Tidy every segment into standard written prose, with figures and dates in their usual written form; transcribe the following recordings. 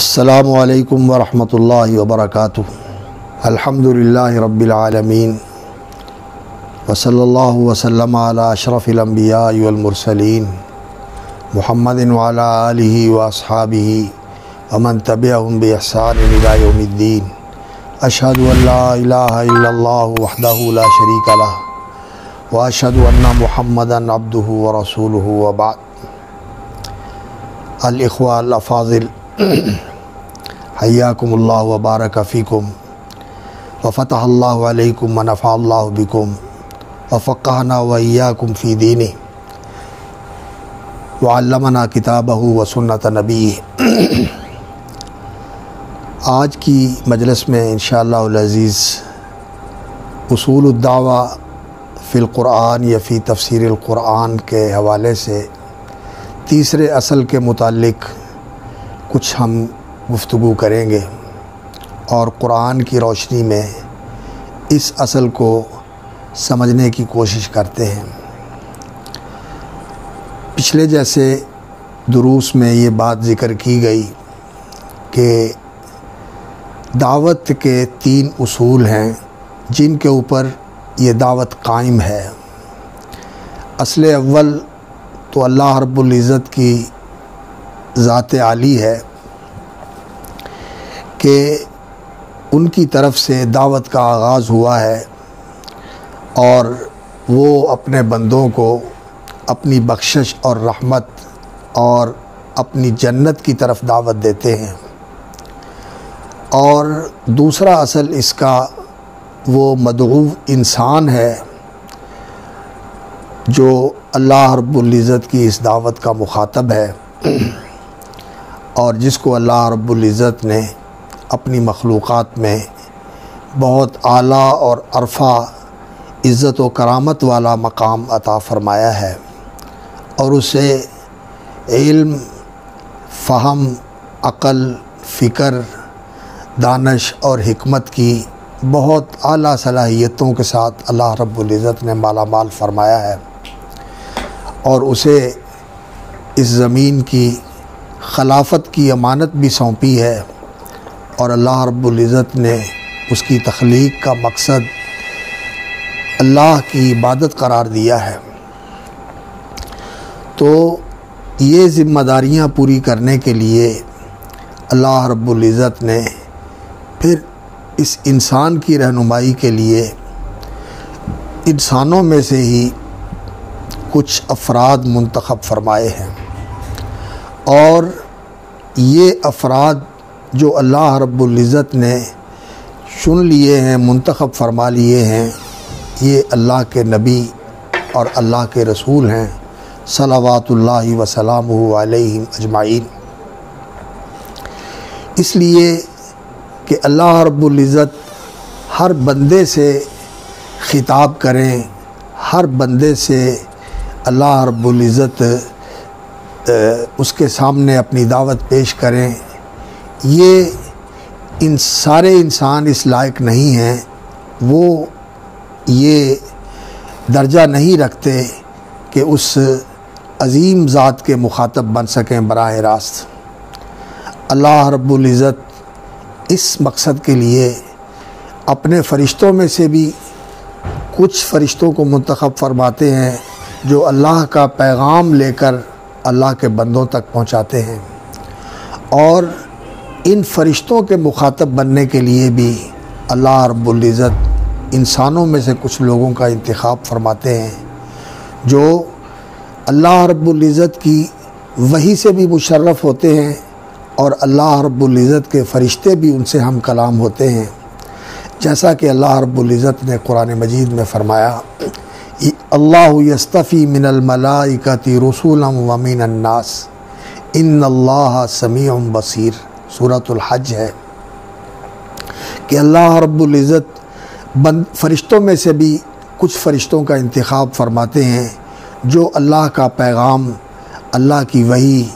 अस्सलामु अलैकुम वरहमतुल्लाहि वबरकातुहू। अल्हम्दुलिल्लाहि रब्बिल आलमीन व सल्लल्लाहु वसल्लम अला अशरफिल अंबिया वल मुरसलीन मुहम्मदिन व अला आलिहि व अस्हाबिहि व मन तबिअहुम बि इहसान इला यौमिद्दीन। अशहदु अल्ला इलाहा इल्लल्लाहु वहदहु ला शरीका लहु व अशहदु अन्ना मुहम्मदन अब्दुहु व रसूलुहु व बाद। अल इख्वा अल अफाज़िल, हय्याकुमुल्लाह व बारक फ़ीकुम व फ़तहल्लाहु अलैकुम व नफ़अल्लाहु बिकुम व फ़क़्क़हना व इय्याकुम फ़ी दीनिही व अल्लमना किताबहु व सुन्नत नबीही। आज की मजलिस में इंशाअल्लाहुल अज़ीज़ उसूलुद दावा फ़िल क़ुरआन या फ़ी तफ़सीरिल क़ुरआन के हवाले से तीसरे असल के मुताल्लिक़ कुछ हम गुफ्तगू करेंगे और क़ुरआन की रोशनी में इस असल को समझने की कोशिश करते हैं। पिछले जैसे दुरूस में ये बात ज़िक्र की गई कि दावत के 3 उसूल हैं जिनके ऊपर ये दावत कायम है। असले अव्वल तो अल्लाह रब्बुल इज़्ज़त की ज़ात आली है कि उनकी तरफ़ से दावत का आगाज़ हुआ है और वो अपने बंदों को अपनी बख्शिश और रहमत और अपनी जन्नत की तरफ़ दावत देते हैं। और दूसरा असल इसका वो मदऊ इंसान है जो अल्लाह रब्बुल इज़्ज़त की इस दावत का मुखातब है और जिसको अल्लाह रब्बुल इज़्ज़त ने अपनी मखलूक़ात में बहुत आला और अरफ़ा इज़्ज़त व करामत वाला मकाम अता फ़रमाया है और उसे इल्म, फ़हम, अक़ल, फ़िक्र, दानिश और हिकमत की बहुत आला सलाहियतों के साथ अल्लाह रब्बुल इज़्ज़त ने माला माल फ़रमाया है और उसे इस ज़मीन की खिलाफत की अमानत भी सौंपी है और अल्लाह रब्बुल इज़्ज़त ने उसकी तख्लीक़ का मकसद अल्लाह की इबादत करार दिया है। तो ये ज़िम्मेदारियाँ पूरी करने के लिए अल्लाह रब्बुल इज़्ज़त ने फिर इस इंसान की रहनुमाई के लिए इंसानों में से ही कुछ अफराद मुंतखब फरमाए हैं और ये अफराद जो अल्लाह रब्बुल इज़्ज़त ने चुन लिए हैं, मुंतखब फरमा लिए हैं, ये अल्लाह के नबी और अल्लाह के रसूल हैं सलावातुल्लाहि व सलामुहु अलैहिम अजमाइन। इसलिए कि अल्लाह रब्बुल इज़्ज़त हर बंदे से ख़िताब करें, हर बंदे से अल्लाह रब्बुल इज़्ज़त उसके सामने अपनी दावत पेश करें, ये इन सारे इंसान इस लायक नहीं हैं, वो ये दर्जा नहीं रखते कि उस अज़ीम ज़ात के मुखातब बन सकें बराह रास्त। अल्लाह रब्बुल इज़्ज़त इस मकसद के लिए अपने फ़रिश्तों में से भी कुछ फ़रिश्तों को मुंतखब फरमाते हैं जो अल्लाह का पैगाम लेकर अल्लाह के बंदों तक पहुँचाते हैं और इन फ़रिश्तों के मुखातब बनने के लिए भी अल्लाह रब्बुल इज़्ज़त इंसानों में से कुछ लोगों का इंतखाब फरमाते हैं जो अल्लाह रब्बुल इज़्ज़त की वही से भी मुशर्रफ़ होते हैं और अल्लाह रब्बुल इज़्ज़त के फ़रिश्ते भी उनसे हम कलाम होते हैं। जैसा कि अल्लाह रब्बुल इज़्ज़त ने कुरान मजीद में फ़रमाया, अल्लाहु यस्तफ़ी मिनल मलाइकति रुसूलन व मिनन नास इन्नल्लाहा समीउन बसीर। सूरतुल हज है कि अल्लाह रब्बुल इज़्ज़त फ़रिश्तों में से भी कुछ फ़रिश्तों का इंतखाब फरमाते हैं जो अल्लाह का पैगाम, अल्लाह की वही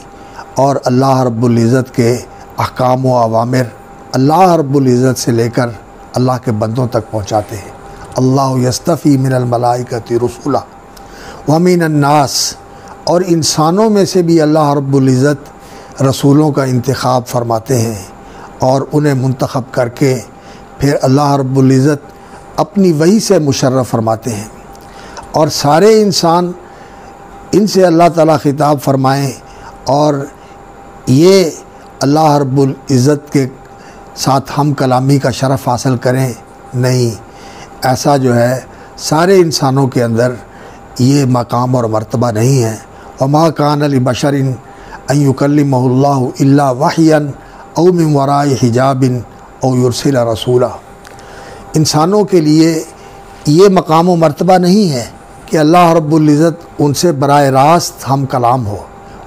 और अल्लाह रब्बुल इज़्ज़त के अहकाम व अवामिर अल्लाह रब्बुल इज़्ज़त से लेकर अल्लाह के बंदों तक पहुँचाते हैं। अल्लाहु यस्तफ़ी मिनल मलाइकति रुसूला व मिनन नास, और इंसानों में से भी अल्लाह रब्बुल इज़्ज़त रसूलों का इंतखाब फरमाते हैं और उन्हें मुंतखब करके फिर अल्लाह रब्बुल इज़्ज़त अपनी वही से मुशर्रफ फरमाते हैं। और सारे इंसान इनसे अल्लाह ताला खिताब फरमाएं और ये अल्लाह रब्बुल इज़्ज़त के साथ हम कलामी का शरफ़ हासिल करें, नहीं, ऐसा जो है सारे इंसानों के अंदर ये मकाम और मर्तबा नहीं है। वमा कान लि बशरिन अन युकल्लिमहुल्लाहु इल्ला वहयन औ मिन वराइ हिजाबिन औ युरसिल रसूला। इंसानों के लिए ये मकाम और मर्तबा नहीं है कि अल्लाह रब्बुल इज़्ज़त उनसे बराह रास्त हम कलाम हो।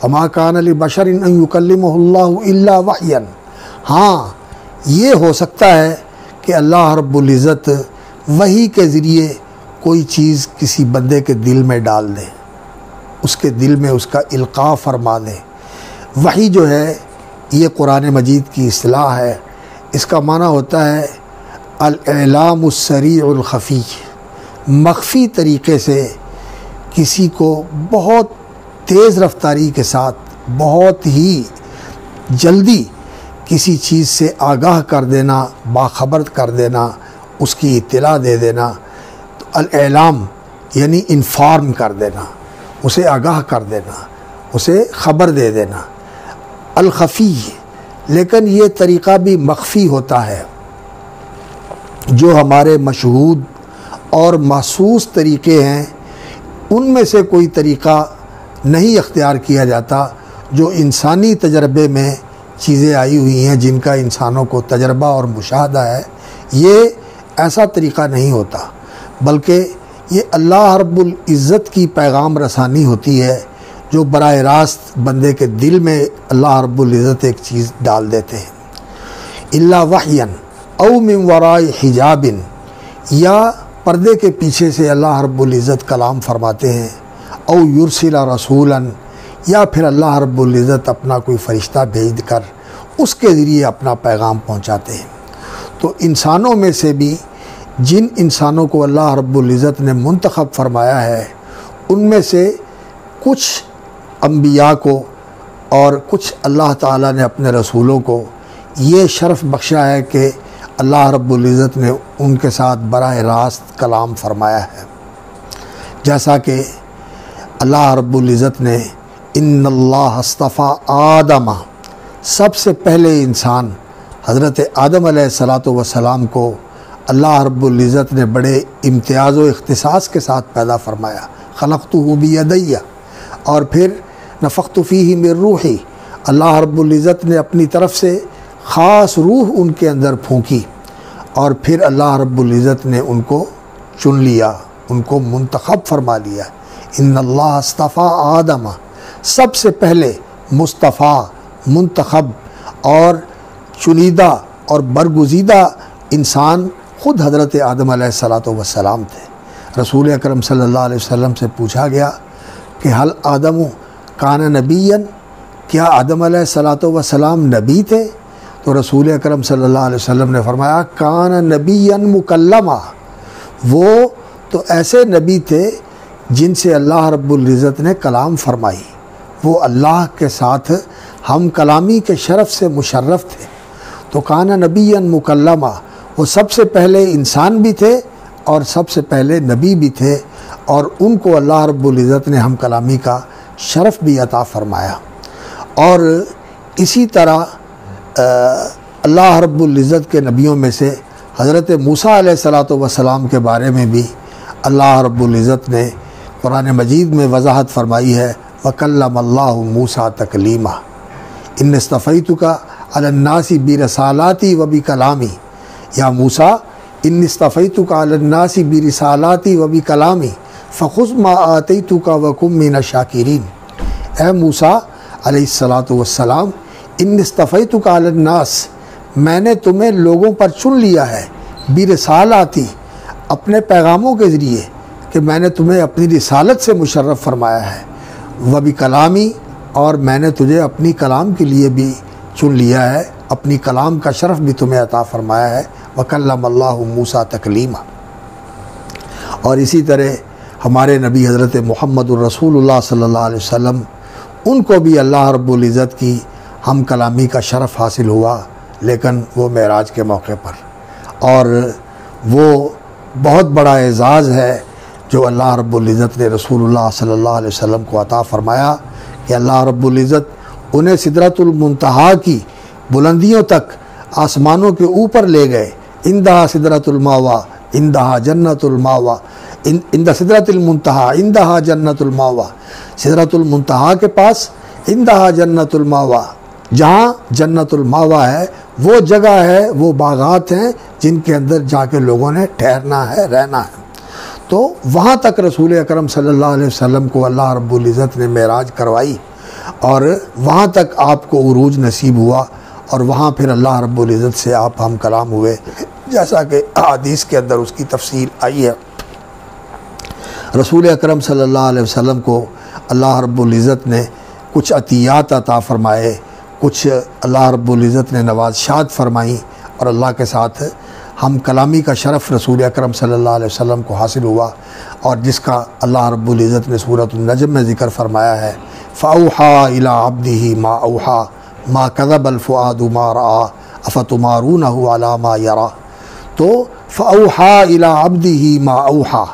वमा कान लि बशरिन अन युकल्लिमहुल्लाहु इल्ला वहयन। हाँ, ये हो सकता है कि अल्लाह रब्बुल इज़्ज़त वही के ज़रिए कोई चीज़ किसी बंदे के दिल में डाल दे, उसके दिल में उसका इल्क़ा फरमा दे। वही जो है ये कुरान मजीद की इस्तिलाह है। इसका माना होता है अल-इलामुस सरीउल ख़फ़ी, मख्फ़ी तरीक़े से किसी को बहुत तेज़ रफ्तारी के साथ बहुत ही जल्दी किसी चीज़ से आगाह कर देना, बाखबर कर देना, उसकी इत्तला दे देना। तो अल-इलाम यानी इन्फॉर्म कर देना, उसे आगाह कर देना, उसे ख़बर दे देना। अल-ख़फ़ी, लेकिन ये तरीक़ा भी मख्फ़ी होता है। जो हमारे मशहूद और महसूस तरीक़े हैं उनमें से कोई तरीक़ा नहीं अख्तियार किया जाता। जो इंसानी तजर्बे में चीज़ें आई हुई हैं, जिनका इंसानों को तजर्बा और मुशाहदा है, ये ऐसा तरीक़ा नहीं होता, बल्कि ये अल्लाह रब्बुल इज़्ज़त की पैगाम रसानी होती है जो बराह रास्त बंदे के दिल में अल्लाह रब्बुल इज़्ज़त एक चीज़ डाल देते हैं। इल्ला वहयन औ मिन वराइ हिजाबिन, या पर्दे के पीछे से अल्लाह रब्बुल इज़्ज़त कलाम फरमाते हैं। औ युरसिला रसूलन, या फिर अल्लाह रब्बुल इज़्ज़त अपना कोई फ़रिश्ता भेज कर उसके ज़रिए अपना पैगाम पहुँचाते हैं। तो इंसानों में से भी जिन इंसानों को अल्लाह रब्बुल इज़्ज़त ने मुंतखब फरमाया है, उनमें से कुछ अंबिया को और कुछ अल्लाह ताला ने अपने रसूलों को ये शर्फ़ बख्शा है कि अल्लाह रब्बुल इज़्ज़त ने उनके साथ बराह रास्त कलाम फरमाया है। जैसा कि अल्लाह रब्बुल इज़्ज़त ने इन्नल्लाह अस्तफ़ा आदम, सबसे पहले इंसान हज़रत आदम अलैहिस्सलातु वस्सलाम को अल्लाह रब्बुल इज़्ज़त ने बड़े इम्तियाज़ व इख्तिसास के साथ पैदा फरमाया। खलक़्तुहु बियदैया, और फिर नफ़ख़्तु फ़ीही मिन रूही, अल्लाह रब्बुल इज़्ज़त ने अपनी तरफ से ख़ास रूह उनके अंदर फूंकी और फिर अल्लाह रब्बुल इज़्ज़त ने उनको चुन लिया, उनको मुंतखब फरमा लिया। इन्नल्लाह अस्तफ़ा आदम, सबसे पहले मुस्तफ़ा, मुंतखब और चुनीदा और बरगुज़ीदा इंसान ख़ुद हज़रत आदम अलैहिस्सलातु वस्सलाम थे। रसूल अकरम सल्लल्लाहु अलैहि वसल्लम से पूछा गया कि हल आदम कान नबीयन, क्या आदम अलैहिस्सलातु वस्सलाम नबी थे? तो रसूल अकरम सल्लल्लाहु अलैहि वसल्लम ने फरमाया कान नबीयन मुकल्लमा, वो तो ऐसे नबी थे जिनसे अल्लाह रब्बुल इज़्ज़त ने कलाम फरमाई। वो अल्लाह के साथ हम कलामी के शरफ़ से मुशर्रफ़ थे। तो काना नबीयन मुकल्लमा, वो सबसे पहले इंसान भी थे और सबसे पहले नबी भी थे, और उनको अल्लाह रब्बुल इज़्ज़त ने हम कलामी का शरफ़ भी अता फ़रमाया। और इसी तरह अल्लाह रब्बुल इज़्ज़त के नबियों में से हज़रत मूसा अलैहिस्सलातु वस्सलाम के बारे में भी अल्लाह रब्बुल इज़्ज़त ने कुरान मजीद में वज़ाहत फरमाई है। वकल्लमल्लाहु मूसा तकलीमा, इन्नस्तफ़ैतुका अलन्नासी बिरसालाती व बिकलामी, या मूसा इन्नस्तफ़ैतुका अलन्नासी बिरसालाती व बिकलामी फ़ख़ुज़ मा आतैतुका व कुम मिनश शाकिरीन। ए मूसा अलैहिस्सलातु वस्सलाम, इन्नस्तफ़ैतुका अलन्नास, मैंने तुम्हें लोगों पर चुन लिया है, बिरसालाती, अपने पैगामों के ज़रिए, कि मैंने तुम्हें अपनी रिसालत से मुशर्रफ़ फरमाया है, व बिकलामी, और मैंने तुझे अपनी कलाम के लिए भी चुन लिया है, अपनी कलाम का शरफ़ भी तुम्हें अता फ़रमाया है। वकल्लमल्लाहु मूसा तकलीमा। और इसी तरह हमारे नबी हज़रत मुहम्मदुर रसूलुल्लाह सल्लल्लाहु अलैहि वसल्लम, उनको भी अल्लाह रब्बुल इज़्ज़त की हम कलामी का शरफ़ हासिल हुआ, लेकिन वो मेराज के मौके पर। और वो बहुत बड़ा एज़ाज़ है जो अल्लाह रब्बुल इज़्ज़त ने रसूलुल्लाह सल्लल्लाहु अलैहि वसल्लम को अता फ़रमाया कि अल्लाह रब्बुल इज़्ज़त उन्हें सिदरतुल मुंतहा की बुलंदियों तक आसमानों के ऊपर ले गए। इंदहा सिदरतुल मावा इंदहा जन्नतुल मावा, इंदा सिदरतुल मुंतहा इंदहा जन्नतुल मावा, सिदरतुल मुंतहा के पास इंदहा जन्नतुल मावा, जहाँ जन्नतुल मावा है वो जगह है, वो बागात हैं जिनके अंदर जाके लोगों ने ठहरना है, रहना है। तो वहाँ तक रसूल अकरम सल्लल्लाहु अलैहि वसल्लम को अल्लाह रब्बुल इज़्ज़त ने मेराज करवाई और वहाँ तक आपको उरूज नसीब हुआ और वहाँ फिर अल्लाह रब्बुल इज़्ज़त से आप हम कलाम हुए, जैसा कि हदीस के अंदर उसकी तफसील आई है। रसूल अकरम सल्लल्लाहु अलैहि वसल्लम को अल्लाह रब्बुल इज़्ज़त ने कुछ अतियात अता फ़रमाए, कुछ अल्लाह रब्बुल इज़्ज़त ने नवाज़शात फ़रमाई और अल्लाह के साथ हम कलामी का शरफ़ रसूल अकरम सल्लल्लाहु अलैहि वसल्लम को हासिल हुआ और जिसका अल्लाह रब्बुल इज़्ज़त ने सूरतुन नजम में ज़िक्र फ़रमाया है, फ़अौहा इला अब्दिही मा औहा मा कज़बल फ़ुआदु मा रआ अफ़तुमारूनहु अला मा यरा। तो फ़अौहा इला अब्दिही मा औहा,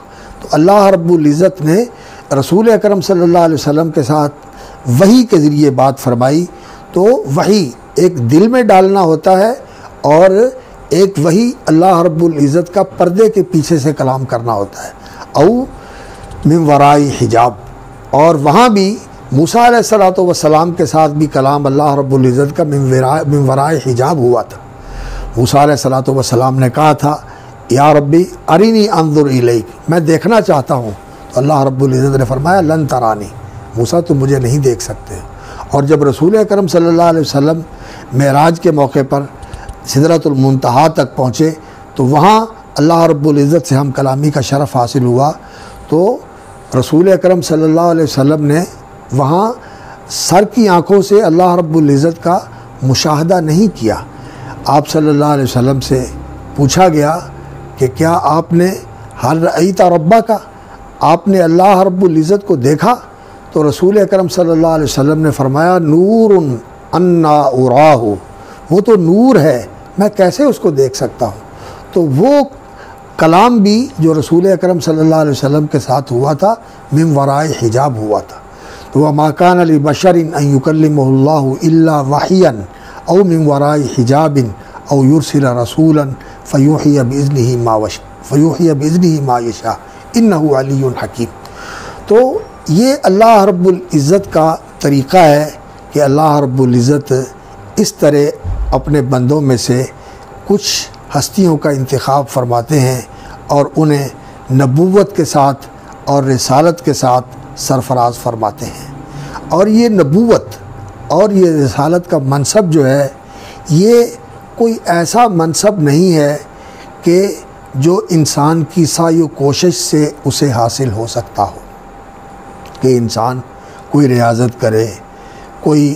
तो अल्लाह रब्बुल इज़्ज़त ने रसूल अकरम सल्लल्लाहु अलैहि वसल्लम के साथ वही के ज़रिए बात फरमाई। तो वही एक दिल में डालना होता है और एक वही अल्लाह रब्बुल इज़्ज़त का पर्दे के पीछे से कलाम करना होता है, औ मिन वराई हिजाब। और वहाँ भी मूसा अलैहिस्सलातु वस्सलाम के साथ भी कलाम अल्लाह रब्बुल इज़्ज़त का मिन वराई हिजाब हुआ था। मूसा अलैहिस्सलातु वस्सलाम ने कहा था, या रब्बी अरिनी अंजुर इलैक, मैं देखना चाहता हूँ। तो अल्लाह रब्बुल इज़्ज़त ने फरमाया लन तरानी, मूसा तुम मुझे नहीं देख सकते। और जब रसूल अकरम सल्लल्लाहु अलैहि वसल्लम मेराज के मौके पर सिदरतुल मुंतहा तक पहुँचे तो वहाँ अल्लाह रब्बुल इज़्ज़त से हम कलामी का शरफ़ हासिल हुआ। तो रसूल अकरम सल्लल्लाहु अलैहि वसल्लम ने वहाँ सर की आँखों से अल्लाह रब्बुल इज़्ज़त का मुशाहदा नहीं किया। आप सल्लल्लाहु अलैहि वसल्लम से पूछा गया कि क्या आपने हल रअयता रब्बा का, आपने अल्लाह रब्बुल इज़्ज़त को देखा? तो रसूल अकरम सल्लल्लाहु अलैहि वसल्लम ने फरमाया नूरुन अन्ना उराहु, वो तो नूर है, मैं कैसे उसको देख सकता हूँ। तो वो कलाम भी जो रसूल अकरम सल्लल्लाहु अलैहि वसल्लम के साथ हुआ था मिन वराए हिजाब हुआ था। तो वह मा कान लि बशरिन अन युकल्लिमहुल्लाहु इल्ला वहियन औ मिन वराए हिजाबिन औ युरसिल रसूलन फयूहिय बिइज़्निही मा यशा इन्नहु अलियुन हकीम। तो ये अल्लाह रब्बुल इज़्ज़त का तरीक़ा है कि अल्लाह रब्बुल इज़्ज़त इस तरह अपने बंदों में से कुछ हस्तियों का इंतखाब फरमाते हैं और उन्हें नबूवत के साथ और रिसालत के साथ सरफराज फरमाते हैं। और ये नबूवत और ये रिसालत का मनसब जो है, ये कोई ऐसा मनसब नहीं है कि जो इंसान की सायो कोशिश से उसे हासिल हो सकता हो, कि इंसान कोई रियाजत करे, कोई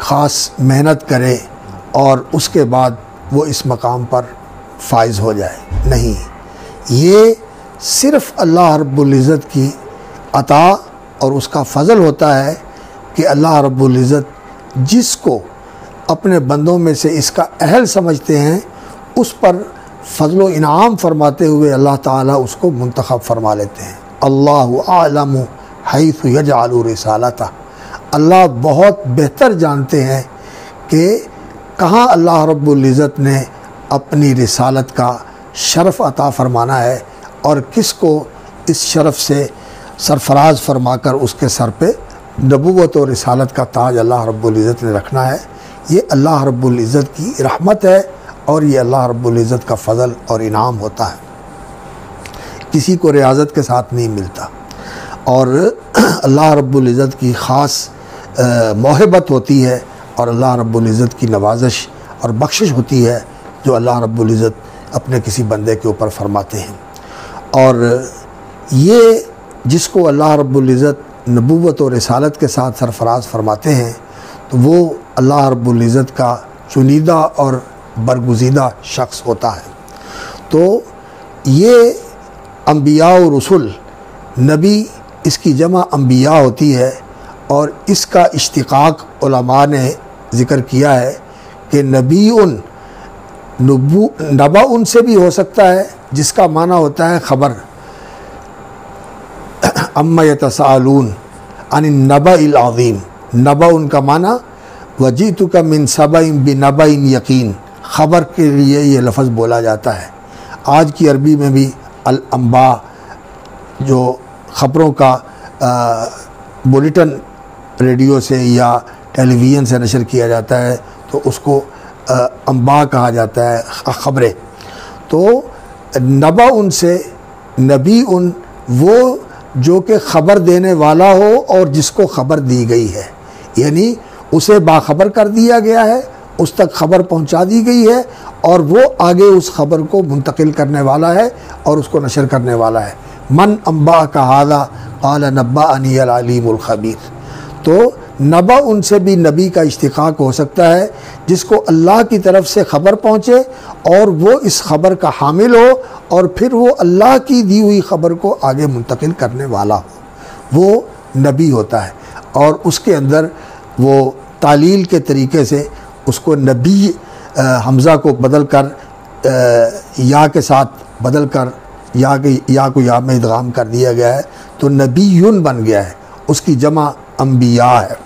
ख़ास मेहनत करे और उसके बाद वो इस मकाम पर फाइज हो जाए। नहीं, ये सिर्फ़ अल्लाह रब्बुल इज़्ज़त की अता और उसका फ़ज़ल होता है कि अल्लाह रब्बुल इज़्ज़त जिसको अपने बंदों में से इसका अहल समझते हैं उस पर फ़ज़ल व इनाम फरमाते हुए अल्लाह ताला उसको मुंतखब फरमा लेते हैं। अल्लाहु आलमु हैसु यजअलु रिसालता, अल्लाह बहुत बेहतर जानते हैं कि कहाँ अल्लाह रब्बुल इज़्ज़त ने अपनी रिसालत का शरफ़ अता फ़रमाना है और किसको इस शरफ़ से सरफराज फरमाकर उसके सर पे नबूवत और रिसालत का ताज अल्लाह रब्बुल इज़्ज़त ने रखना है। ये अल्लाह रब्बुल इज़्ज़त की रहमत है और ये अल्लाह रब्बुल इज़्ज़त का फ़ज़ल और इनाम होता है, किसी को रियाजत के साथ नहीं मिलता। और अल्लाह रब्बुल इज़्ज़त की ख़ास मोहब्बत होती है और अल्लाह रब्बुल इज़्ज़त की नवाजिश और बख्शिश होती है जो अल्लाह रब्बुल इज़्ज़त अपने किसी बंदे के ऊपर फरमाते हैं। और ये जिसको अल्लाह रब्बुल इज़्ज़त नबूवत और रिसालत के साथ सरफराज फरमाते हैं तो वो अल्लाह रब्बुल इज़्ज़त का चुनीदा और बरगुज़ीदा शख्स होता है। तो ये अम्बिया और रसूल, नबी इसकी जमा अम्बिया होती है और इसका इश्तिक़ाक़ उलमा ने ज़िक्र किया है कि नबा उन से भी हो सकता है जिसका माना होता है ख़बर, अम्मा यतसाअलून अनिन नबाइल अज़ीम। नबा उनका माना वजीतुका मिन सबइन बिनबाइन यकीन, ख़बर के लिए ये लफ्ज़ बोला जाता है। आज की अरबी में भी अल अंबा जो ख़बरों का बुलेटिन रेडियो से या टेलीविज़न से नशर किया जाता है तो उसको अंबा कहा जाता है, ख़बरें। तो नबा उनसे, नबी उन वो जो कि ख़बर देने वाला हो और जिसको ख़बर दी गई है, यानी उसे बाखबर कर दिया गया है, उस तक ख़बर पहुंचा दी गई है और वो आगे उस ख़बर को मुंतकिल करने वाला है और उसको नशर करने वाला है। मन अम्बा का हादा क़ाल नब्बाअनी अल अलीमुल ख़बीर। तो नबा उनसे भी नबी का इश्तिक़ाक़ हो सकता है जिसको अल्लाह की तरफ से ख़बर पहुँचे और वो इस ख़बर का हामिल हो और फिर वो अल्लाह की दी हुई ख़बर को आगे मुंतकिल करने वाला हो, वो नबी होता है। और उसके अंदर वो तालील के तरीके से उसको नबी हमज़ा को बदल कर या के साथ बदल कर या को या में इदगाम कर दिया गया है तो नबीयुन बन गया है, उसकी जमा अम्बिया है।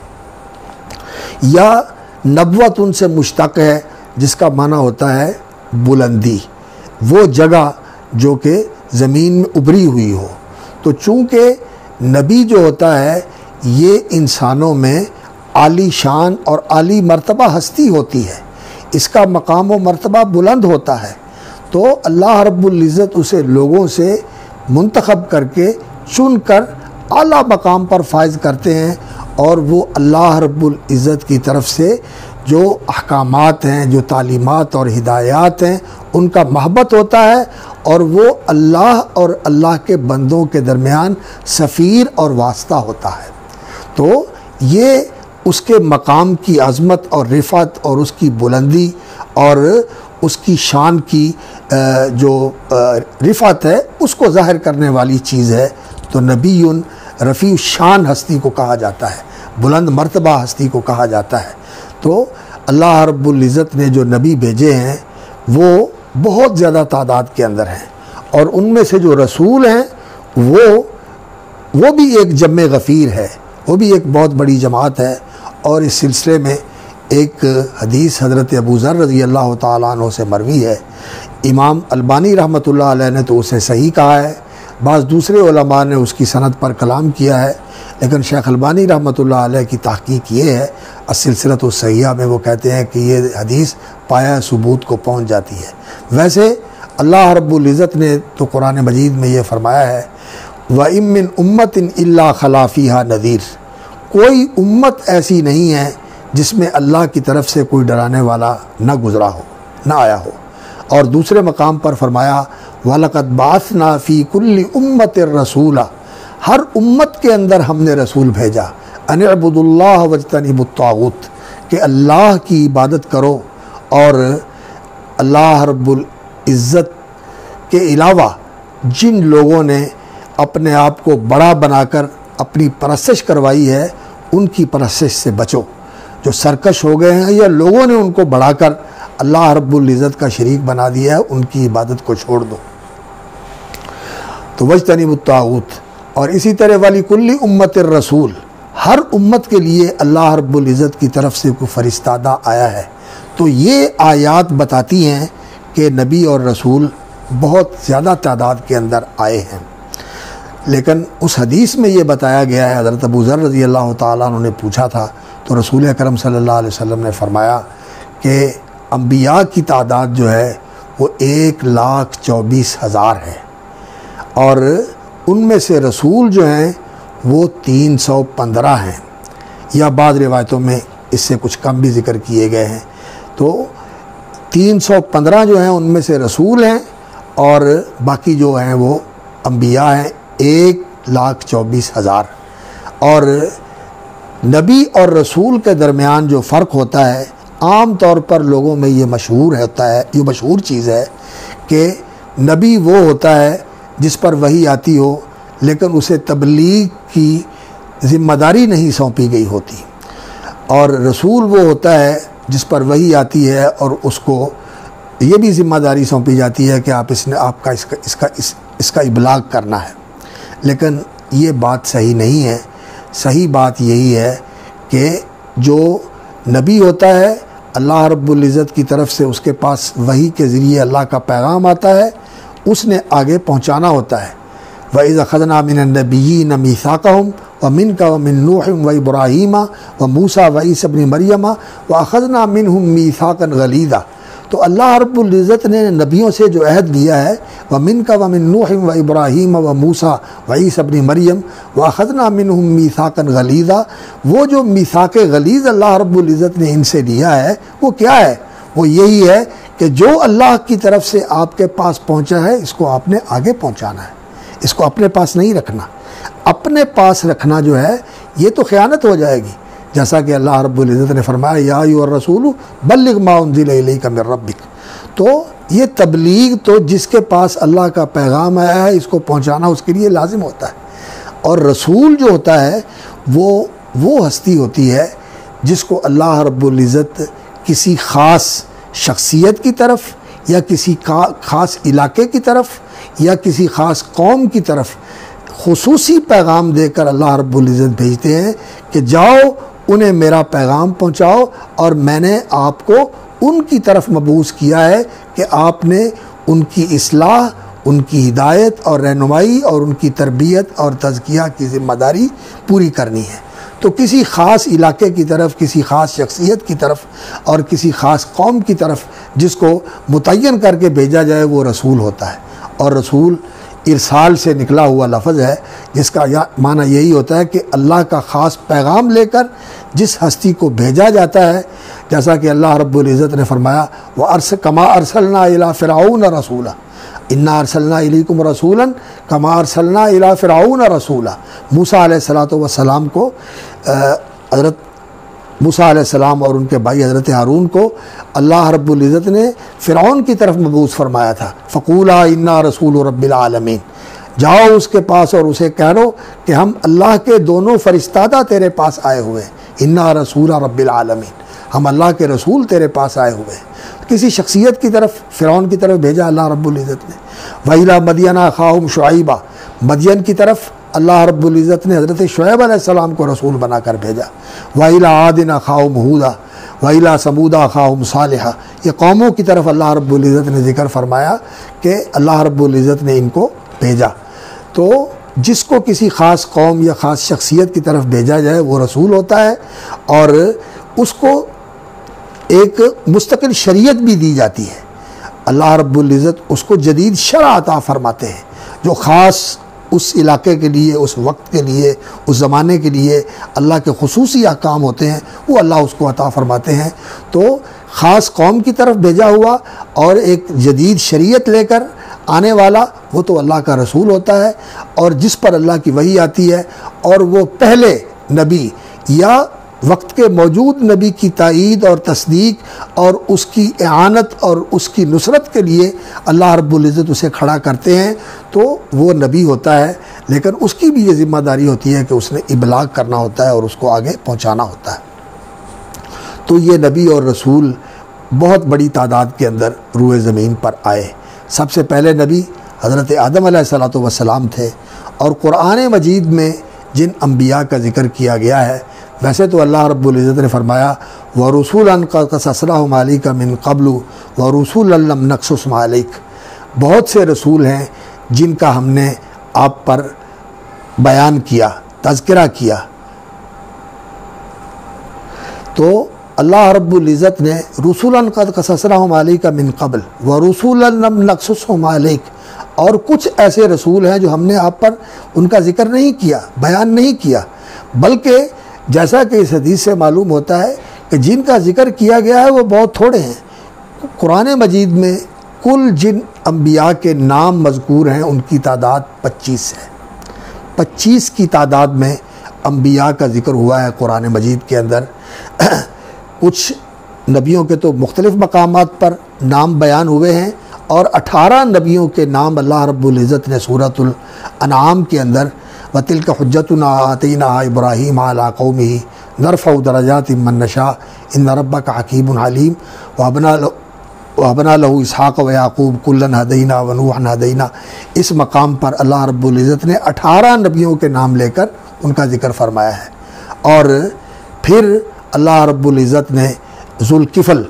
या नबवत उनसे मुश्तक़ है जिसका माना होता है बुलंदी, वो जगह जो कि ज़मीन में उभरी हुई हो। तो चूँकि नबी जो होता है ये इंसानों में आली शान और आली मर्तबा हस्ती होती है, इसका मकाम व मर्तबा बुलंद होता है। तो अल्लाह रब्बुल इज़्ज़त उसे लोगों से मुंतखब करके चुन कर आला मकाम पर फायज़ करते हैं और वो अल्लाह रब्बुल इज़्ज़त की तरफ से जो अहकामात हैं, जो तालीमात और हिदायत हैं, उनका महब्बत होता है और वो अल्लाह और अल्लाह के बंदों के दरमियान सफ़ीर और वास्ता होता है। तो ये उसके मकाम की अज़मत और रिफ़त और उसकी बुलंदी और उसकी शान की जो रिफ़त है उसको ज़ाहिर करने वाली चीज़ है। तो नबीयुन रफ़ी शान हस्ती को कहा जाता है, बुलंद मर्तबा हस्ती को कहा जाता है। तो अल्लाह रब्बुल इज़्ज़त ने जो नबी भेजे हैं वो बहुत ज़्यादा तादाद के अंदर हैं और उनमें से जो रसूल हैं वो भी एक जम्मे गफ़ीर है, वो भी एक बहुत बड़ी जमात है। और इस सिलसिले में एक हदीस हज़रत अबू ज़र रज़ी अल्लाह ताला अन्हु से मरवी है। इमाम अलबानी रहमतुल्लाह अलैह ने तो उसे सही कहा है, बाज़ दूसरे उलमा ने उसकी सनद पर कलाम किया है, लेकिन शेख अलबानी रहमतुल्लाह अलैह की तहक़ीक़ ये है अस्सिलसिलतु सहीहा में वो कहते हैं कि ये हदीस पाया सबूत को पहुँच जाती है। वैसे अल्लाह रब्बुल इज़्ज़त ने तो कुरान मजीद में ये फ़रमाया है व इम मिन उम्मतिन इल्ला खला फ़ीहा नज़ीर, कोई उम्मत ऐसी नहीं है जिसमें अल्लाह की तरफ से कोई डराने वाला न गुज़रा हो, न आया हो। और दूसरे मकाम पर फरमाया वलक़द बाअसना फ़ी कुल्ली उम्मतिर रसूला, हर उम्मत के अंदर हमने रसूल भेजा अन अब्दुल्लाह वज्तनिबुत ताग़ूत, कि अल्लाह की इबादत करो और अल्लाह रब्बुल इज़्ज़त के अलावा जिन लोगों ने अपने आप को बड़ा बनाकर अपनी परस्तिश करवाई है उनकी परस्तिश से बचो। जो सरकश हो गए हैं या लोगों ने उनको बढ़ाकर अल्लाह रब्बुल इज़्ज़त का शरीक बना दिया है उनकी इबादत को छोड़ दो। तो वज्तनिबुत ताग़ूत, और इसी तरह वाली कुल्ली उम्मतिर रसूल, हर उम्मत के लिए अल्लाह रब्बुल इज़्ज़त की तरफ से कोई फरिश्तादा आया है। तो ये आयात बताती हैं कि नबी और रसूल बहुत ज़्यादा तादाद के अंदर आए हैं। लेकिन उस हदीस में ये बताया गया है, हज़रत अबू ज़र रज़ी अल्लाह ताला अन्हु ने पूछा था तो रसूल अकरम सल्लल्लाहु अलैहि वसल्लम ने फ़रमाया कि अम्बिया की तादाद जो है वो 1,24,000 है और उनमें से रसूल जो हैं वो 315 हैं, या बाद रिवायतों में इससे कुछ कम भी ज़िक्र किए गए हैं। तो 315 जो हैं उनमें से रसूल हैं और बाकी जो हैं वो अम्बिया हैं 1,24,000। और नबी और रसूल के दरमियान जो फ़र्क होता है आम तौर पर लोगों में ये मशहूर होता है, ये मशहूर चीज़ है कि नबी वो होता है जिस पर वही आती हो लेकिन उसे तबलीग की ज़िम्मेदारी नहीं सौंपी गई होती। और रसूल वो होता है जिस पर वही आती है और उसको ये भी ज़िम्मेदारी सौंपी जाती है कि आप आपका इसका इबलाग करना है। लेकिन ये बात सही नहीं है। सही बात यही है कि जो नबी होता है अल्लाह रब्बुल इज़्ज़त की तरफ से उसके पास वही के ज़रिए अल्लाह का पैगाम आता है, उसने आगे पहुँचाना होता है। व इज़ अख़ज़ना मिनन नबिय्यीन मीसाक़हुम व मिनका व मिन नूह व इब्राहीम व मूसा व ईसा इब्न मरियम व अख़ज़ना मिनहुम मीसाक़न गलीज़ा। तो अल्लाह रब्बुल इज़्ज़त ने नबियों से जो अहद लिया है, व मिनका व मिन नूह व इब्राहीम व मूसा व ईसा इब्न मरियम व अख़ज़ना मिनहुम मीसाक़न गलीज़ा, वो जो मीसाक़ गलीज़ अल्लाह रब्बुल इज़्ज़त ने इनसे लिया है वो क्या है? वो यही है कि जो अल्लाह की तरफ से आपके पास पहुँचा है इसको आपने आगे पहुँचाना है, इसको अपने पास नहीं रखना। अपने पास रखना जो है ये तो ख़यानत हो जाएगी। जैसा कि अल्लाह रब्बुल इज़्ज़त ने फरमाया या अय्युहर रसूल बल्लिग मा उन्ज़िला इलैका मिन रब्बिक। तो ये तबलीग तो जिसके पास अल्लाह का पैगाम आया है इसको पहुंचाना उसके लिए लाजिम होता है। और रसूल जो होता है वो हस्ती होती है जिसको अल्लाह रब्बुल इज़्ज़त किसी ख़ास शख्सियत की तरफ या किसी ख़ास इलाके की तरफ या किसी ख़ास कौम की तरफ खुसूसी पैगाम देकर अल्लाह रब्बुल इज़्ज़त भेजते हैं कि जाओ उन्हें मेरा पैगाम पहुंचाओ और मैंने आपको उनकी तरफ मबूस किया है कि आपने उनकी इस्लाह, उनकी हिदायत और रहनुमाई और उनकी तरबियत और तज़किया की ज़िम्मेदारी पूरी करनी है। तो किसी ख़ास इलाके की तरफ, किसी ख़ास शख्सियत की तरफ और किसी ख़ास कौम की तरफ जिसको मुतय्यन करके भेजा जाए वो रसूल होता है। और रसूल इरसाल से निकला हुआ लफ्ज़ है जिसका माना यही होता है कि अल्लाह का ख़ास पैगाम लेकर जिस हस्ती को भेजा जाता है। जैसा कि अल्लाह रब्बुल इज़्ज़त ने फरमाया कमा अरसलना इला फ़िरऔन रसूला इन्ना अरसलना इलैकुम रसूलन कमा अरसलना इला फ़िरऔन रसूला। मूसा अलैहिस्सलातु वस्सलाम को हज़रत मूसा अलैहिस्सलाम और उनके भाई हज़रत हारून को अल्लाह रब्बुल इज़्ज़त ने फ़िरऔन की तरफ मबूस फरमाया था। फ़क़ूला इन्ना रसूल रब्बिल आलमीन, जाओ उसके पास और उसे कह दो कि हम अल्लाह के दोनों फ़रिश्तादा तेरे पास आए हुए हैं। इन्ना रसूल रब्बिल आलमीन, हम अल्लाह के रसूल तेरे पास आए हुए हैं। किसी शख्सियत की तरफ फ़िरऔन की तरफ भेजा अल्लाह रब्बुल इज़्ज़त ने। वइला मदियना अख़ाहुम शुअयबा, मदियन की तरफ अल्लाह रब्बुल इज़्ज़त ने हज़रत शुअयब अलैहिस्सलाम को रसूल बनाकर भेजा। वइला आदिन अख़ाहुम हूदा वइला समूदा अख़ाहुम सालिहा, ये कौमों की तरफ अल्लाह रब्बुल इज़्ज़त ने ज़िक्र फरमाया कि अल्लाह रब्बुल इज़्ज़त ने इनको भेजा। तो जिसको किसी ख़ास कौम या ख़ास शख्सियत की तरफ भेजा जाए वो रसूल होता है और उसको एक मुस्तकिल शरीयत भी दी जाती है। अल्लाह रब्बुल इज़्ज़त उसको जदीद शरअ अता फरमाते हैं जो ख़ास उस इलाके के लिए, उस वक्त के लिए, उस ज़माने के लिए अल्लाह के खुसूसी अहकाम होते हैं वो अल्लाह उसको अता फरमाते हैं। तो ख़ास कौम की तरफ भेजा हुआ और एक जदीद शरीयत लेकर आने वाला वो तो अल्लाह का रसूल होता है और जिस पर अल्लाह की वही आती है और वो पहले नबी या वक्त के मौजूद नबी की ताईद और तस्दीक और उसकी इआनत और उसकी नुसरत के लिए अल्लाह रब्बुल इज़्ज़त उसे खड़ा करते हैं तो वो नबी होता है। लेकिन उसकी भी ये ज़िम्मेदारी होती है कि उसने इबलाग करना होता है और उसको आगे पहुंचाना होता है। तो ये नबी और रसूल बहुत बड़ी तादाद के अंदर रूए ज़मीन पर आए। सबसे पहले नबी हज़रत आदम अलैहिस्सलातु वस्सलाम थे और कुरान मजीद में जिन अम्बिया का ज़िक्र किया गया है, वैसे तो अल्लाह रब्बुल इज़्ज़त ने फरमाया व रसूलन क़ससनाहुम अलैका मिन क़ब्लु व रसूलन लम नक़्सुसहुम अलैक, बहुत से रसूल हैं जिनका हमने आप पर बयान किया, तज़किरा किया। तो अल्लाह रब्बुल इज़्ज़त ने रसूलन क़ससनाहुम अलैका मिन क़ब्ल व रसूलन लम नक़्सुसहुम अलैक, और कुछ ऐसे रसूल हैं जो हमने आप पर उनका ज़िक्र नहीं किया, बयान नहीं किया, बल्कि जैसा कि इस हदीस से मालूम होता है कि जिनका ज़िक्र किया गया है वो बहुत थोड़े हैं। कुरान मजीद में कुल जिन अम्बिया के नाम मज़कूर हैं उनकी तादाद 25 है। 25 की तादाद में अम्बिया का ज़िक्र हुआ है कुरान मजीद के अंदर। कुछ नबियों के तो मुख्तलिफ़ मकामात पर नाम बयान हुए हैं और 18 नबियों के नाम अल्लाह रब्बुल इज़्ज़त ने सूरतुल अनआम के अंदर वतिल्का हुज्जतुना आतैनाहा इब्राहीम अला कौमिही नरफ़उ दरजातिम मन नशा इन्न रब्बका हकीमुन अलीम वहबना लहू इसहाक़ व याक़ूब कुल्लन हदैना व नूहन हदैना। इस मकाम पर अल्लाह रब्बुल इज़्ज़त ने 18 नबियों के नाम लेकर उनका ज़िक्र फरमाया है। और फिर अल्लाह रब्बुल इज़्ज़त ने ज़ुल्किफ़ल,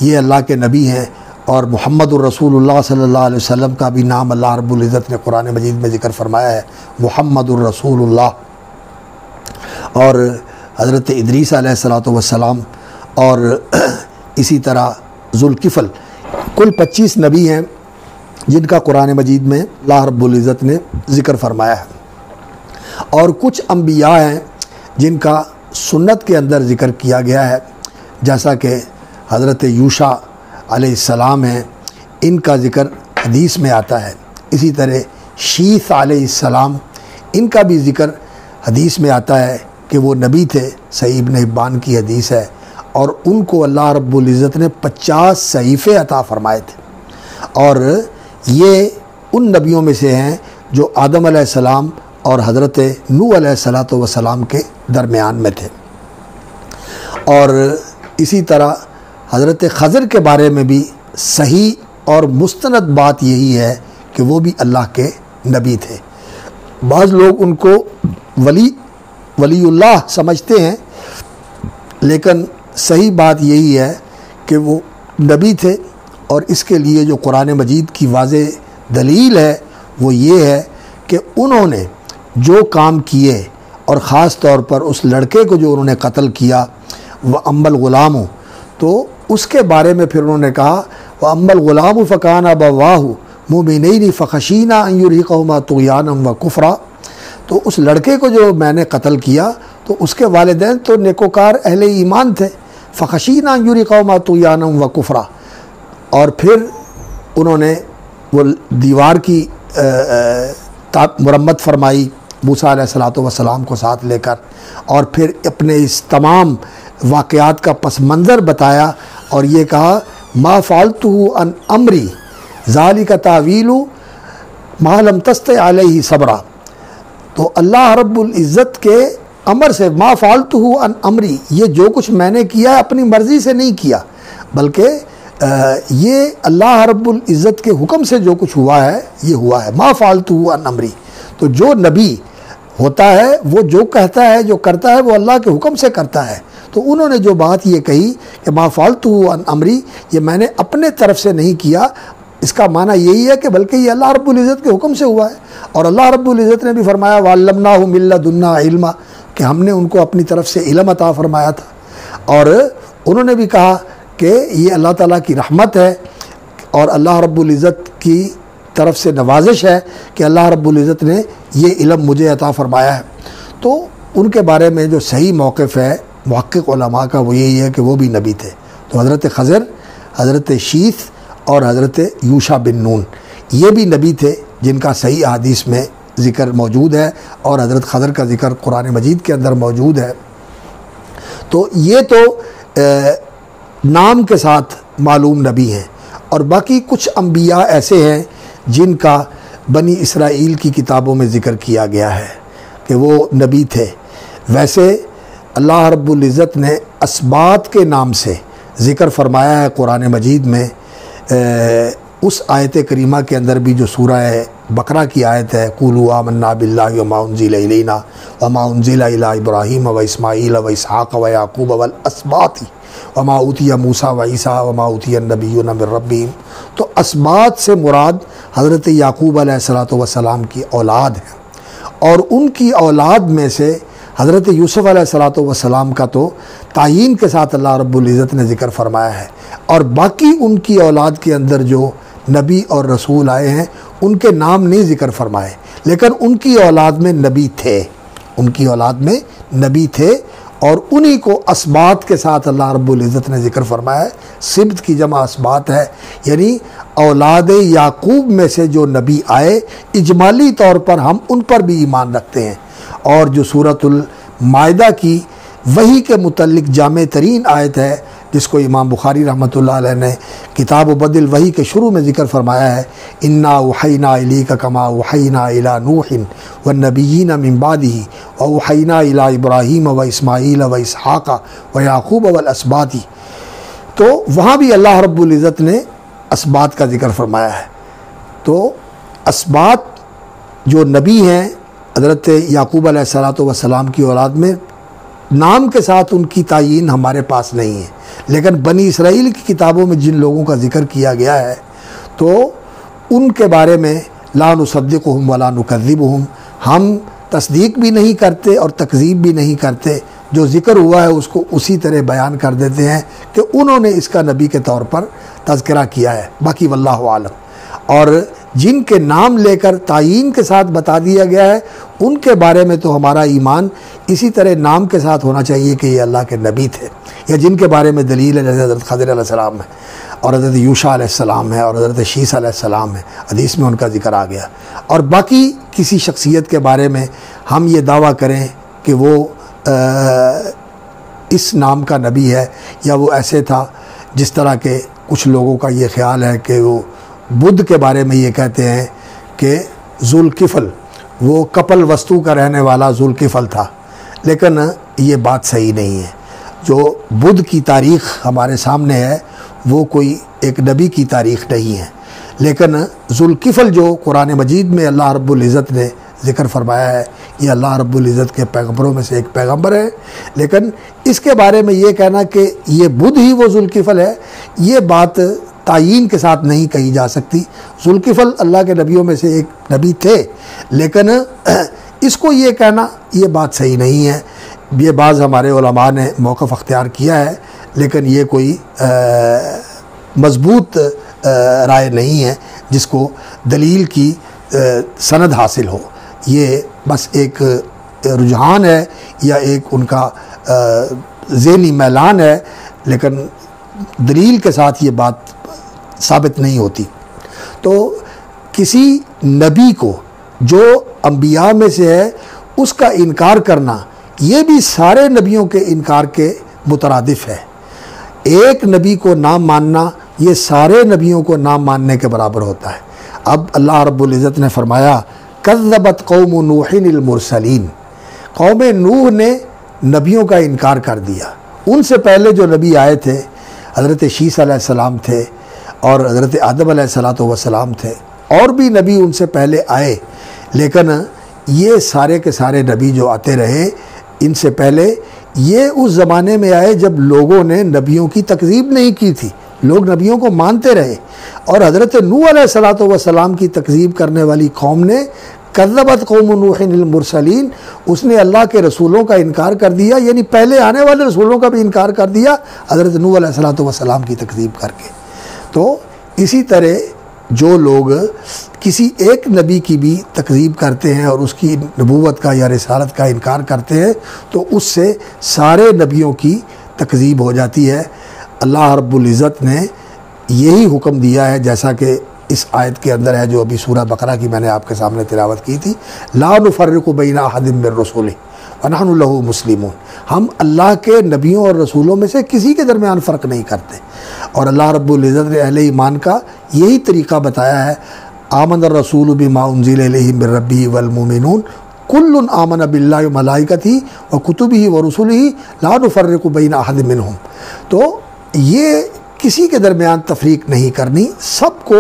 ये अल्लाह के नबी हैं, और मुहम्मदुर रसूलुल्लाह सल्लल्लाहु अलैहि वसल्लम का भी नाम अल्लाह रब्बुल इज़्ज़त ने कुरान मजीद में ज़िक्र फरमाया है, मुहम्मदुर रसूलुल्लाह। और हज़रत इदरीस अलैहिस्सलातु वस्सलाम और इसी तरह ज़ुल्किफ़ल, कुल 25 नबी हैं जिनका कुरान मजीद में अल्लाह रब्बुल इज़्ज़त ने ज़िक्र फरमाया है। और कुछ अंबिया हैं जिनका सुन्नत के अंदर ज़िक्र किया गया है, जैसा कि हज़रत यूशा अलैहिस्सलाम हैं, इनका ज़िक्र हदीस में आता है। इसी तरह शीस अलैहिस्सलाम, इनका भी ज़िक्र हदीस में आता है कि वो नबी थे, सही इब्न हिब्बान की हदीस है। और उनको अल्लाह रब्बुल इज़्ज़त ने 50 सहीफ़े अता फ़रमाए थे। और ये उन नबियों में से हैं जो आदम अलैहिस्सलाम और हज़रत नूह अलैहिस्सलातु वस्सलाम के दरमियान में थे। और इसी तरह हज़रत खज़र के बारे में भी सही और मुस्तनद बात यही है कि वो भी अल्लाह के नबी थे। बाज़ लोग उनको वलीउल्लाह समझते हैं, लेकिन सही बात यही है कि वो नबी थे। और इसके लिए जो कुरान मजीद की वाज़ेह दलील है वो ये है कि उन्होंने जो काम किए, और ख़ास तौर पर उस लड़के को जो उन्होंने कत्ल किया, वह अम्मल ग़ुलाम हो, तो उसके बारे में फिर उन्होंने कहा वह अम्मल ग़ुलाम फ़कान अबवाहु मुमिनैनि फ़ख़शीना अन युरहिक़हुमा तुग़यानन व कुफ़रा। तो उस लड़के को जो मैंने कत्ल किया तो उसके वालिदैन तो नेकोकार अहले ईमान थे, फ़ख़शीना अन युरहिक़हुमा तुग़यानन व कुफ़रा। और फिर उन्होंने वो दीवार की मुरम्मत फरमाई मूसा अलैहिस्सलातु वस्सलाम को साथ लेकर, और फिर अपने इस तमाम वाक़यात का पस मंज़र बताया और ये कहा मा फ़अल्तुहु अन अमरी ज़ालिका तावीलु मा लम तस्ति अलैहि सबरा। तो अल्लाह रब्बुल इज़्ज़त के अमर से, मा फ़अल्तुहु अन अमरी, ये जो कुछ मैंने किया अपनी मर्ज़ी से नहीं किया, बल्कि ये अल्लाह रब्बुल इज़्ज़त के हुक्म से जो कुछ हुआ है ये हुआ है। मा फ़अल्तुहु अन अमरी, तो जो नबी होता है वो जो कहता है, जो करता है वो अल्लाह के हुक्म से करता है। तो उन्होंने जो बात ये कही कि मा फ़अल्तुहु अन अमरी, ये मैंने अपने तरफ से नहीं किया, इसका माना यही है कि बल्कि ये अल्लाह रब्बुल इज़्ज़त के हुक्म से हुआ है। और अल्लाह रब्बुल इज़्ज़त ने भी फरमाया वअल्लमनाहु मिन लदुन्ना इल्मा, कि हमने उनको अपनी तरफ से इल्म अता फरमाया था। और उन्होंने भी कहा कि ये अल्लाह ताला की रहमत है और अल्लाह रब्बुल इज़्ज़त की तरफ से नवाजिश है कि अल्लाह रब्बुल इज़्ज़त ने ये इल्म मुझे अता फरमाया है। तो उनके बारे में जो सही मौक़िफ़ है मुहक्किक उलमा का वो यही है कि वो भी नबी थे। तो हज़रत खज़र, हज़रत शीस और हज़रत यूशा बिन नून, ये भी नबी थे जिनका सही हदीस में ज़िक्र मौजूद है, और हज़रत खज़र का ज़िक्र कुरान मजीद के अंदर मौजूद है। तो ये तो नाम के साथ मालूम नबी हैं। और बाकी कुछ अंबिया ऐसे हैं जिनका बनी इसराइल की किताबों में ज़िक्र किया गया है कि वो नबी थे। वैसे अल्लाह रब्बुल इज़्ज़त ने असबात के नाम से ज़िक्र फरमाया है कुरान मजीद में। उस आयत करीमा के अंदर भी जो सूरह बकरा की आयत है, क़ूलू आमन्ना बिल्लाहि व मा उन्ज़िला इलैना व मा उन्ज़िला इला इब्राहीम व इस्माईल व इसहाक़ व याक़ूब वल अस्बाती व मा ऊतिया मूसा व ईसा व मा ऊतिया नबिय्युना मिन रब्बिहिम। तो अस्बात से मुराद हज़रत याक़ूब अलैहिस्सलातु वस्सलाम की औलाद है, और उनकी औलाद में से हज़रत यूसुफ़ अलैहिस्सलातु वस्सलाम का तो तायीन के साथ अल्लाह रब्बुल इज़्ज़त ने ज़िक्र फरमाया है। और बाकी उनकी औलाद के अंदर जो नबी और रसूल आए हैं उनके नाम नहीं ज़िक्र फरमाए, लेकिन उनकी औलाद में नबी थे, उनकी औलाद में नबी थे। और उन्हीं को असबात के साथ अल्लाह रब्बुल इज़्ज़त ने ज़िक्र फरमाया है। सिब्त की जमा असबात है, यानी औलाद याकूब में से जो नबी आए, इजमाली तौर पर हम उन पर भी ईमान रखते हैं। और जो सूरतुल माइदा की वही के मुतल्लिक जामे तरीन आयत है जिसको इमाम बुखारी रहमतुल्लाह अलैह ने किताब बदिल वही के शुरू में ज़िक्र फरमाया है, इन्ना वहैना इलैका कमा वहैना इला नूहिन व नबिय्यीन मिन बादिही व वहैना इला इब्राहीम व इस्माईल व इसहाक़ व याक़ूब वल अस्बाती। तो वहाँ भी अल्लाह रब्बुल इज़्ज़त ने अस्बात का ज़िक्र फरमाया है। तो अस्बात जो नबी हैं हज़रत याक़ूब अलैहिस्सलातु वस्सलाम की औलाद में, नाम के साथ उनकी तायीन हमारे पास नहीं है, लेकिन बनी इसराइल की किताबों में जिन लोगों का ज़िक्र किया गया है तो उनके बारे में ला नुसद्दिक़ुहुम वला नुकज़्ज़िबुहुम, हम तस्दीक भी नहीं करते और तकज़ीब भी नहीं करते। जो ज़िक्र हुआ है उसको उसी तरह बयान कर देते हैं कि उन्होंने इसका नबी के तौर पर तज़किरा किया है। बाकी वल्लाहु आलम। और जिनके नाम लेकर तायीन के साथ बता दिया गया है उनके बारे में तो हमारा ईमान इसी तरह नाम के साथ होना चाहिए कि ये अल्लाह के नबी थे, या जिनके बारे में दलील है जैसे हज़रत खज़र अलैहिस्सलाम है और हज़रत यूशा अलैहिस्सलाम है और हज़रत शीस अलैहिस्सलाम है, हदीस में उनका ज़िक्र आ गया। और बाकी किसी शख्सियत के बारे में हम ये दावा करें कि वो इस नाम का नबी है या वो ऐसे था, जिस तरह के कुछ लोगों का ये ख्याल है कि वो बुद्ध के बारे में ये कहते हैं कि ज़ुल्किफ़ल वो कपल वस्तु का रहने वाला ज़ुल्किफ़ल था, लेकिन ये बात सही नहीं है। जो बुद्ध की तारीख़ हमारे सामने है वो कोई एक नबी की तारीख़ नहीं है, लेकिन ज़ुल्किफ़ल जो कुरान मजीद में अल्लाह रब्बुल इज़्ज़त ने ज़िक्र फरमाया है, ये अल्लाह रब्बुल इज़्ज़त के पैगम्बरों में से एक पैगम्बर है। लेकिन इसके बारे में ये कहना कि ये बुद्ध ही वो ज़ुल्किफ़ल है, ये बात तायीन के साथ नहीं कही जा सकती। ज़ुल्किफ़ल अल्लाह के नबियों में से एक नबी थे, लेकिन इसको ये कहना ये बात सही नहीं है। ये बाज़ हमारे उलमा ने मौक़िफ़ अख्तियार किया है, लेकिन ये कोई मज़बूत राय नहीं है जिसको दलील की सनद हासिल हो। ये बस एक रुझान है या एक उनका ज़हनी मैलान है, लेकिन दलील के साथ ये बात साबित नहीं होती। तो किसी नबी को जो अंबिया में से है उसका इनकार करना ये भी सारे नबियों के इनकार के मुतरादिफ है। एक नबी को ना मानना ये सारे नबियों को ना मानने के बराबर होता है। अब अल्लाह रब्बुल इज़्ज़त ने फरमाया कज़्ज़बत कौम नूहिल मुरसलीन, कौम नूह ने नबियों का इनकार कर दिया। उनसे पहले जो नबी आए थे हज़रत शीस अलैहिस्सलाम थे और हज़रत आदम अलैहिस्सलातु वस्सलाम थे, और भी नबी उनसे पहले आए, लेकिन ये सारे के सारे नबी जो आते रहे इनसे पहले ये उस ज़माने में आए जब लोगों ने नबियों की तकज़ीब नहीं की थी, लोग नबियों को मानते रहे। और हज़रत नूह अलैहिस्सलातु वस्सलाम की तकज़ीब करने वाली कौम ने कज़्ज़बत कौम नूहिल मुरसलीन, उसने अल्लाह के रसूलों का इनकार कर दिया, यानी पहले आने वाले रसूलों का भी इनकार कर दिया हज़रत नूह अलैहिस्सलातु वस्सलाम की तकज़ीब करके। तो इसी तरह जो लोग किसी एक नबी की भी तकज़ीब करते हैं और उसकी नबूवत का या रिसालत का इनकार करते हैं तो उससे सारे नबियों की तकज़ीब हो जाती है। अल्लाह रब्बुल इज़्ज़त ने यही हुक्म दिया है, जैसा कि इस आयत के अंदर है जो अभी सूरह बकरा की मैंने आपके सामने तिलावत की थी, ला नुफ़र्रिक़ु बैना अहदिम मिर रसूलिही व नहनु लहू मुस्लिमून, हम अल्लाह के नबियों और रसूलों में से किसी के दरमियान फ़र्क नहीं करते। और अल्लाह रब्बुल इज़्ज़त ने अहले ईमान का यही तरीक़ा बताया है, आमन रसूल बिमा उन्ज़िला इलैहि मिर रब्बिही वल मुमिनून कुल्लुन आमन बिल्लाहि व मलाइकतिही व कुतुबिही व रुसुलिही ला नुफ़र्रिक़ु बैना अहदिम मिनहुम। तो ये किसी के दरमियान तफरीक नहीं करनी, सबको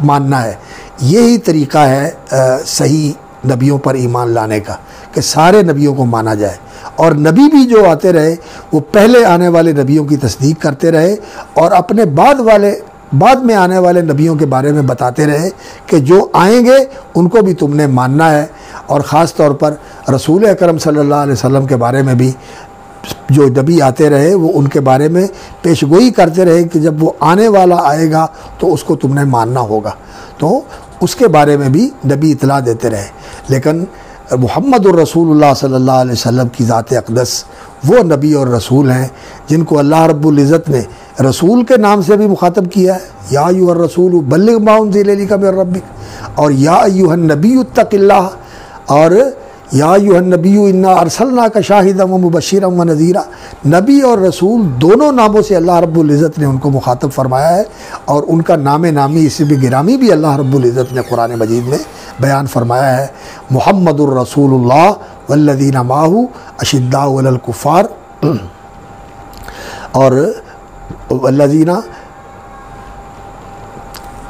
मानना है। यही तरीक़ा है सही नबियों पर ईमान लाने का कि सारे नबियों को माना जाए, और नबी भी जो आते रहे वो पहले आने वाले नबियों की तस्दीक करते रहे और अपने बाद में आने वाले नबियों के बारे में बताते रहे कि जो आएंगे उनको भी तुमने मानना है। और ख़ास तौर पर रसूल अकरम सल्लल्लाहु अलैहि वसल्लम के बारे में भी जो नबी आते रहे वो उनके बारे में पेशगोई करते रहे कि जब वो आने वाला आएगा तो उसको तुमने मानना होगा, तो उसके बारे में भी नबी इतला देते रहे। लेकिन मुहम्मदुर रसूलुल्लाह सल्लल्लाहु अलैहि वसल्लम की ज़ात अक़दस वो नबी और रसूल हैं जिनको अल्लाह रब्बुल इज़्ज़त ने रसूल के नाम से भी मुखातब किया है, या अय्युहर रसूल बल्लिग़ मा उन्ज़िला इलैका मिर रब्बिक, और या अय्युहन नबी इत्तक़िल्लाह। और या अय्युहन नबिय्यु इन्ना अरसलनाका शाहिदन व मुबश्शिरन व नज़ीरा। नबी और रसूल दोनों नामों से अल्लाह रब्बुल इज़्ज़त ने उनको मुखातब फरमाया है, और उनका नाम नामी इसमें गिरामी भी अल्लाह रब्बुल इज़्ज़त ने कुरान मजीद में बयान फरमाया है। मुहम्मदुर रसूलुल्लाह वल्लज़ीना माहू अशिद्दाउ अलल कुफ़ार और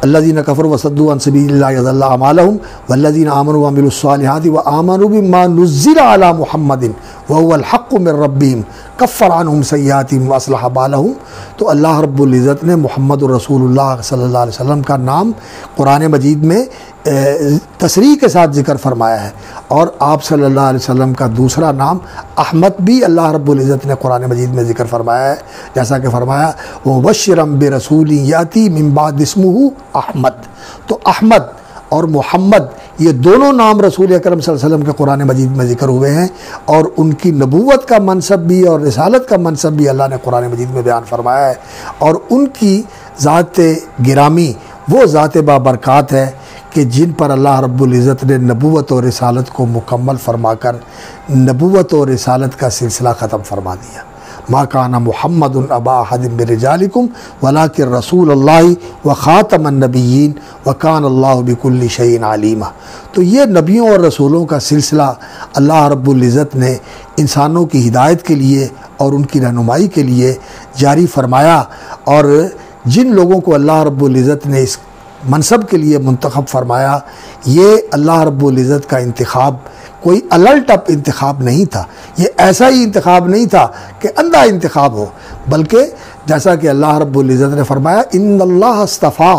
अल्लज़ीना कफ़रू वसद्दू अन सबीलिल्लाहि अज़ल्ला अमालहुम वल्लज़ीना आमनू व अमिलुस्सालिहाति व आमनू बिमा नुज़्ज़िला अला मुहम्मदिन व हुवल हक़्क़ु मिर रब्बिहिम कफ़्फ़र अन्हुम सय्यातिहिम व असलह बालहुम। तो अल्लाह रब्बुल इज़्ज़त ने मुहम्मदुर रसूलुल्लाह सल्लल्लाहु अलैहि वसल्लम का नाम कुरान मजीद में तसरीह के साथ ज़िक्र फरमाया है, और आप सल्लल्लाहु अलैहि वसल्लम का दूसरा नाम अहमद भी अल्लाह रब्बुल इज़्ज़त ने कुरान मजीद में ज़िक्र फरमाया है, जैसा कि फरमाया वो बश्शिरम बिरसूलिन याती मिन बाद इस्मुहु अहमद। तो अहमद और मोहम्मद ये दोनों नाम रसूल अकरम सल्लल्लाहु अलैहि वसल्लम के कुरान मजीद में ज़िक्र हुए हैं, और उनकी नबूवत का मनसब भी और रिसालत का मनसब भी अल्लाह ने कुरान मजीद में बयान फरमाया है। और उनकी ज़ात गिरामी वो ज़ात बाबरकत है कि जिन पर अल्लाह रब्बुल इज़्ज़त ने नबूवत और रिसालत को मुकम्मल फरमाकर नबूवत और रिसालत का सिलसिला ख़त्म फरमा दिया। मा काना मुहम्मदुन अबा अहदिम मिन रिजालिकुम वलाकिन रसूलुल्लाहि व ख़ातमन नबिय्यीन व काना अल्लाहु बिकुल्लि शैइन अलीमा। तो ये नबियों और रसूलों का सिलसिला अल्लाह रब्बुल इज़्ज़त ने इंसानों की हिदायत के लिए और उनकी रहनुमाई के लिए जारी फरमाया, और जिन लोगों को अल्लाह रब्बुल इज़्ज़त ने इस मनसब के लिए मुंतखब फरमाया, ये अल्लाह रब्बुल इज़्ज़त का इंतखाब कोई अलट-अप इंतखाब नहीं था, ये ऐसा ही इंतखाब नहीं था कि अंधा इंतखाब हो, बल्कि जैसा कि अल्लाह रब्बुल इज़्ज़त ने फरमाया इन्नल्लाह अस्तफ़ा,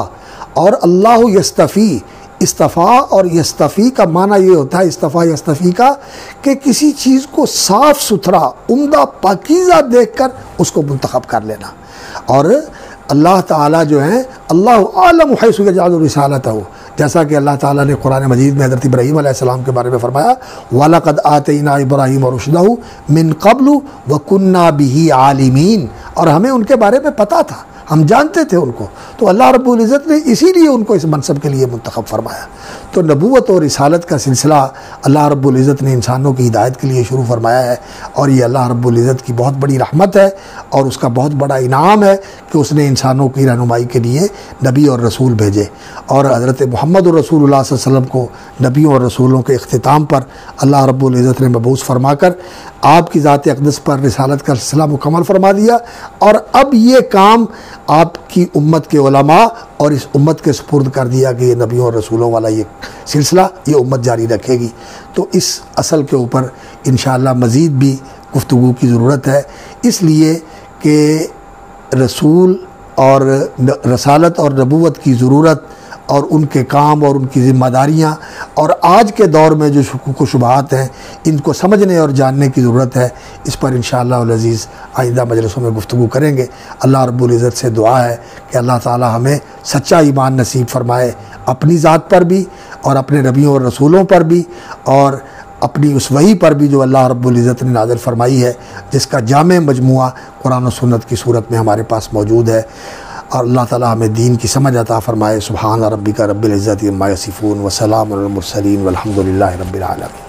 और अल्लाह यस्तफ़ी। इस्तफ़ा और यस्तफ़ी का माना ये होता है, इस्तफ़ा यस्तफ़ी का, कि किसी चीज़ को साफ़ सुथरा उम्दा पाकीज़ा देखकर उसको मुंतखब कर लेना। और अल्लाह ताला जो है अल्लाह आलम हैसु यजअलु रिसालतहु, जैसा कि अल्लाह ताला ने कुरान मजीद में हज़रत इब्राहीम अलैहिस्सलाम के बारे में फरमाया वलक़द आतैना इब्राहीम रुश्दहु मिन क़ब्लु व कुन्ना बिही आलिमीन, और हमें उनके बारे में पता था, हम जानते थे उनको। तो अल्लाह रब्बुल इज़्ज़त ने इसीलिए उनको इस मनसब के लिए मुंतखब फरमाया। तो नबूवत और रिसालत का सिलसिला अल्लाह रब्बुल इज़्ज़त ने इंसानों की हिदायत के लिए शुरू फरमाया है, और ये अल्लाह रब्बुल इज़्ज़त की बहुत बड़ी रहमत है और उसका बहुत बड़ा इनाम है कि उसने इंसानों की रहनुमाई के लिए नबी और रसूल भेजे। और हज़रत मुहम्मद रसूलुल्लाह सल्लल्लाहु अलैहि वसल्लम को नबियों और रसूलों के इख्तिताम पर अल्लाह रब्बुल इज़्ज़त ने मबूस फरमाकर आपकी ज़ात अक़दस पर रिसालत का सिलसिला मुकम्मल फरमा दिया, और अब ये काम आपकी उम्मत के उलमा और इस उम्मत के सुपुर्द कर दिया कि ये नबियों और रसूलों वाला ये सिलसिला ये उम्मत जारी रखेगी। तो इस असल के ऊपर इंशाअल्लाह मज़ीद भी गुफ्तगू की ज़रूरत है, इसलिए कि रसूल और रसालत और नबूवत की ज़रूरत और उनके काम और उनकी ज़िम्मेदारियाँ और आज के दौर में जो शुकूक व शुबहात हैं इनको समझने और जानने की ज़रूरत है। इस पर इंशाअल्लाह अल अज़ीज़ आइंदा मजलिसों में गुफ्तगू करेंगे। अल्लाह रब्बुल इज़्ज़त से दुआ है कि अल्लाह ताला हमें सच्चा ईमान नसीब फरमाए, अपनी ज़ात पर भी और अपने नबियों और रसूलों पर भी और अपनी उस वही पर भी जो अल्लाह रब्बुल इज़्ज़त ने नाज़िल फरमाई है, जिसका जामे मजमुआ कुरान और सुन्नत की सूरत में हमारे पास मौजूद है। और अल्लाह ताला हमें दीन की समझ अता फ़रमाए। सुब्हान रब्बिका रब्बिल इज़्ज़ति अम्मा यसिफ़ून व सलामुन अलल मुरसलीन वल्हम्दुलिल्लाहि रब्बिल आलमीन।